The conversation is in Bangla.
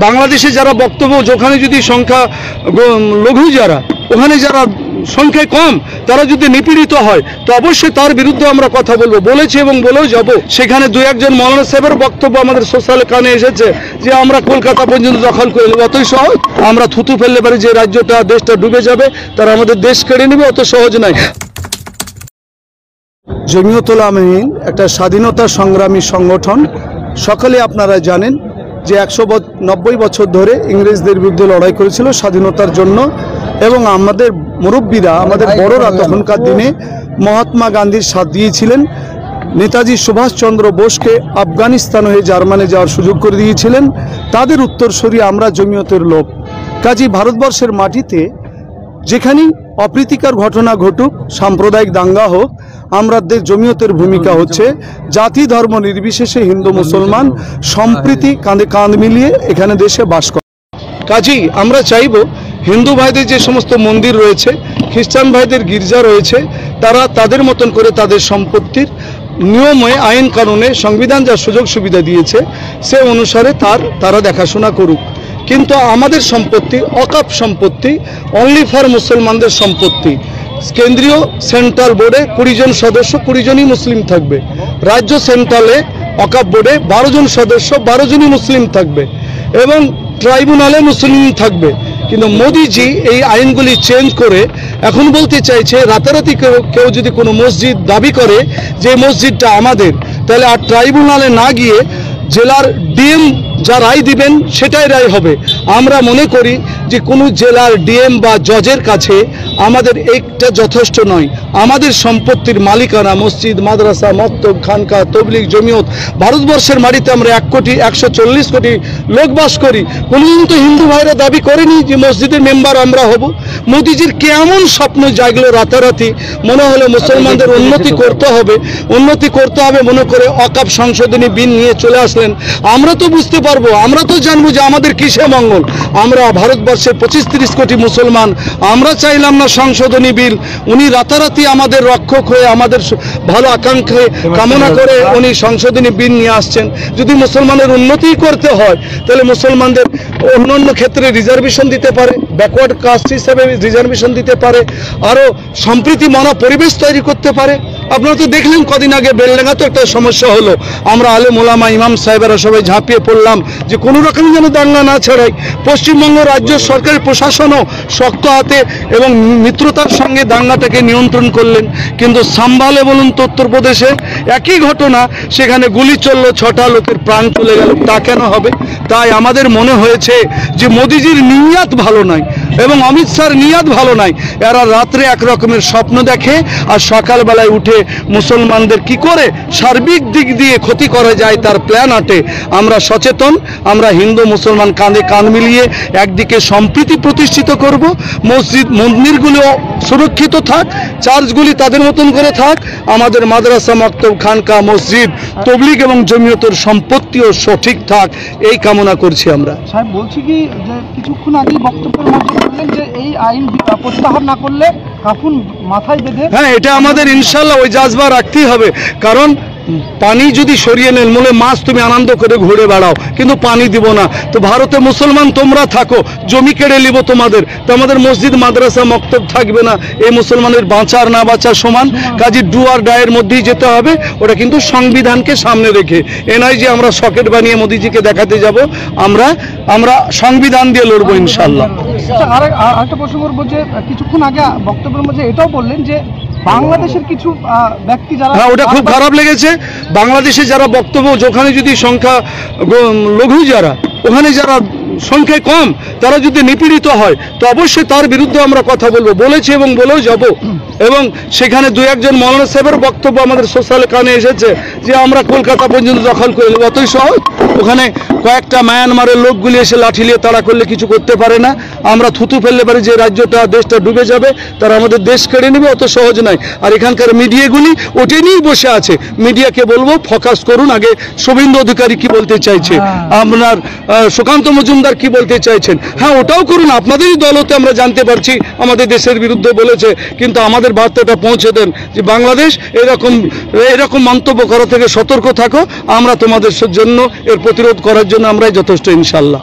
বাংলাদেশে যারা বক্তব্য যেখানে যদি সংখ্যা লঘু যারা ওখানে যারা সংখ্যায় কম তারা যদি নিপীড়িত হয় তো অবশ্যই তার বিরুদ্ধে আমরা কথা বলবো, বলেছি এবং বলেও যাব। সেখানে দু একজন মৌলানা সাহেবের বক্তব্য আমাদের সোশ্যাল কানে এসেছে যে আমরা কলকাতা পর্যন্ত দখল করে নেব, অতই সহজ। আমরা থুতু ফেললে পারি যে রাজ্যটা দেশটা ডুবে যাবে, তারা আমাদের দেশ কেড়ে নেবে, অত সহজ নয়। জমিয়তুল উলামায়ে একটা স্বাধীনতা সংগ্রামী সংগঠন। সকলে আপনারা জানেন যে 190 বছর ধরে ইংরেজদের বিরুদ্ধে লড়াই করেছিল স্বাধীনতার জন্য, এবং আমাদের মুরব্বীরা আমাদের বড়রা তখনকার দিনে মহাত্মা গান্ধীর সাথ দিয়েছিলেন। নেতাজি সুভাষচন্দ্র বোসকে আফগানিস্তান হয়ে জার্মানি যাওয়ার সুযোগ করে দিয়েছিলেন। তাদের উত্তরসূরি আমরা জমিয়তের লোক। কাজী ভারতবর্ষের মাটিতে যেখানেই অপ্রীতিকর ঘটনা ঘটুক, সাম্প্রদায়িক দাঙ্গা হোক, আমাদের জমিয়তের ভূমিকা হচ্ছে জাতি ধর্ম নির্বিশেষে হিন্দু মুসলমান সম্প্রীতি কাঁধে কাঁধ মিলিয়ে এখানে দেশে বাস করে। কাজেই আমরা চাইব হিন্দু ভাইদের যে সমস্ত মন্দির রয়েছে, খ্রিস্টান ভাইদের গির্জা রয়েছে, তারা তাদের মতন করে তাদের সম্পত্তির নিয়মে আইন কানুনে সংবিধান যা সুযোগ সুবিধা দিয়েছে সে অনুসারে তারা দেখাশোনা করুক। কিন্তু আমাদের সম্পত্তি ওয়াকফ সম্পত্তি, অনলি ফর মুসলমানদের সম্পত্তি। কেন্দ্রীয় সেন্ট্রাল বোর্ডে 20 জন সদস্য 20 জনই মুসলিম থাকবে, রাজ্য সেন্ট্রালে ওয়াকফ বোর্ডে 12 জন সদস্য 12 জনই মুসলিম থাকবে, এবং ট্রাইব্যুনালে মুসলিম থাকবে। কিন্তু মোদিজি এই আইনগুলি চেঞ্জ করে এখন বলতে চাইছে রাতারাতি কেউ যদি কোনো মসজিদ দাবি করে যে মসজিদটা আমাদের, তাহলে আর ট্রাইব্যুনালে না গিয়ে জেলার ডিএম যা রায় দিবেন সেটাই রায় হবে। আমরা মনে করি যে কোনো জেলার ডিএম বা জজের কাছে আমাদের এইটা যথেষ্ট নয়। আমাদের সম্পত্তির মালিকানা মসজিদ, মাদ্রাসা, মক্তব, খানকা, তবলিগ, জমিয়ত, ভারতবর্ষের মাটিতে আমরা 140 কোটি লোক বাস করি। কোনোদিন তো হিন্দু ভাইরা দাবি করেনি যে মসজিদের মেম্বার আমরা হব। মোদিজির কেমন স্বপ্ন জাগলো রাতারাতি, মনে হলো মুসলমানদের উন্নতি করতে হবে মনে করে ওয়াকফ সংশোধনী বিল নিয়ে চলে আসলেন। আমরা তো বুঝতে পারবো, আমরা তো জানবো যে আমাদের কিসে মঙ্গল। আমরা ভারতবর্ষের 25-30 কোটি মুসলমান, আমরা চাইলাম না সংশোধনী বিল। উনি রাতারাতি আমাদের রক্ষক হয়ে আমাদের ভালো আকাঙ্ক্ষা কামনা করে উনি সংশোধনী বিল নিয়ে আসছেন। যদি মুসলমানের উন্নতি করতে হয় তাহলে মুসলমানদের অন্যান্য ক্ষেত্রে রিজার্ভেশন দিতে পারে, ব্যাকওয়ার্ড কাস্ট হিসেবে রিজার্ভেশন দিতে পারে, আরও সম্প্রীতি মনা পরিবেশ তৈরি করতে পারে। আপনারা তো দেখলেন কদিন আগে বেলডাঙ্গা তো একটা সমস্যা হলো। আমরা আলেম ওলামা ইমাম সাহেবেরা সবাই ঝাঁপিয়ে পড়লাম যে কোনো রকম যেন দাঙ্গা না ছড়াই। পশ্চিমবঙ্গ রাজ্য সরকারের প্রশাসনও শক্ত হাতে এবং মিত্রতার সঙ্গে দাঙ্গাটাকে নিয়ন্ত্রণ করলেন। কিন্তু সাম্বালে বলুন তো উত্তরপ্রদেশে একই ঘটনা, সেখানে গুলি চললো, 6টা লোকের প্রাণ চলে গেল। তা কেন হবে? তাই আমাদের মনে হয়েছে যে মোদিজির নিয়াত ভালো নয় এবং অমিত শাহর নিয়াত ভালো নয়। এরা রাত্রে এক রকমের স্বপ্ন দেখে আর সকালবেলায় উঠে মুসলমানদের কি করে সার্বিক দিক দিয়ে ক্ষতি করা যায় তার প্ল্যান আটে। আমরা সচেতন, আমরা হিন্দু মুসলমান কাঁধে কাঁধ মিলিয়ে একদিকে সম্প্রীতি প্রতিষ্ঠিত করব, মসজিদ মন্দিরগুলো সুরক্ষিত থাক, চার্চগুলি তাদের মতন করে থাক, আমাদের মাদ্রাসা, মক্তব, খানকা, মসজিদ, তবলিগ এবং জমিয়তের সম্পত্তিও সঠিক থাক, এই কামনা করছি আমরা। সাহেব বলছি কি যে কিছুক্ষণ আগে বক্তব্যের মধ্যে বললেন যে এই আইন প্রত্যাহার না করলে কাফন মাথায় বেঁধে, হ্যাঁ এটা আমাদের ইনশাল্লাহ ওই জাজবা রাখতেই হবে। কারণ পানি যদি সরিয়ে নেন, মনে মাছ তুমি আনন্দ করে ঘুরে বেড়াও কিন্তু পানি দিব না, তো ভারতে মুসলমান তোমরা থাকো, জমি কেড়ে নিব তোমাদের, তো আমাদের মসজিদ মাদ্রাসা মক্তব থাকবে না। এই মুসলমানের বাঁচার না বাঁচার সমান। কাজে ডু আর ডায়ের মধ্যেই যেতে হবে, ওটা কিন্তু সংবিধানকে সামনে রেখে। এ নয় যে আমরা সকেট বানিয়ে মোদিজিকে দেখাতে যাব, আমরা সংবিধান দিয়ে লড়বো ইনশাল্লাহ। আরেকটা প্রশ্ন করবো যে কিছুক্ষণ আগে বক্তব্যের মধ্যে এটাও বললেন যে বাংলাদেশের কিছু ব্যক্তি যারা, হ্যাঁ ওটা খুব খারাপ লেগেছে। বাংলাদেশে যারা বক্তব্য যেখানে যদি সংখ্যা লঘু যারা ওখানে যারা সংখ্যায় কম তারা যদি নিপীড়িত হয় তো অবশ্যই তার বিরুদ্ধে আমরা কথা বলবো, বলেছি এবং বলেও যাব। এবং সেখানে দু একজন মৌলানা সাহেবের বক্তব্য আমাদের সোশ্যাল কানে এসেছে যে আমরা কলকাতা পর্যন্ত দখল করে নেব, অতই সহজ। ওখানে কয়েকটা মায়ানমারের লোকগুলি এসে লাঠি নিয়ে তাড়া করলে কিছু করতে পারে না। আমরা থুতু ফেললে পারি যে রাজ্যটা দেশটা ডুবে যাবে, তারা আমাদের দেশ কেড়ে নেবে, অত সহজ নয়। আর এখানকার মিডিয়াগুলি ওটে নিয়েই বসে আছে। মিডিয়াকে বলবো ফোকাস করুন, আগে শুভেন্দু অধিকারী কি বলতে চাইছে, আপনার সুকান্ত মজুমদার কি বলতে চাইছেন, হ্যাঁ ওটাও করুন। আপনাদেরই দল হতে আমরা জানতে পারছি আমাদের দেশের বিরুদ্ধে বলেছে, কিন্তু আমাদের বার্তাটা পৌঁছে দেন যে বাংলাদেশ এরকম মন্তব্য করা থেকে সতর্ক থাকো, আমরা তোমাদের জন্য এর প্রতিরোধ করার জন্য আমরাই যথেষ্ট ইনশাল্লাহ।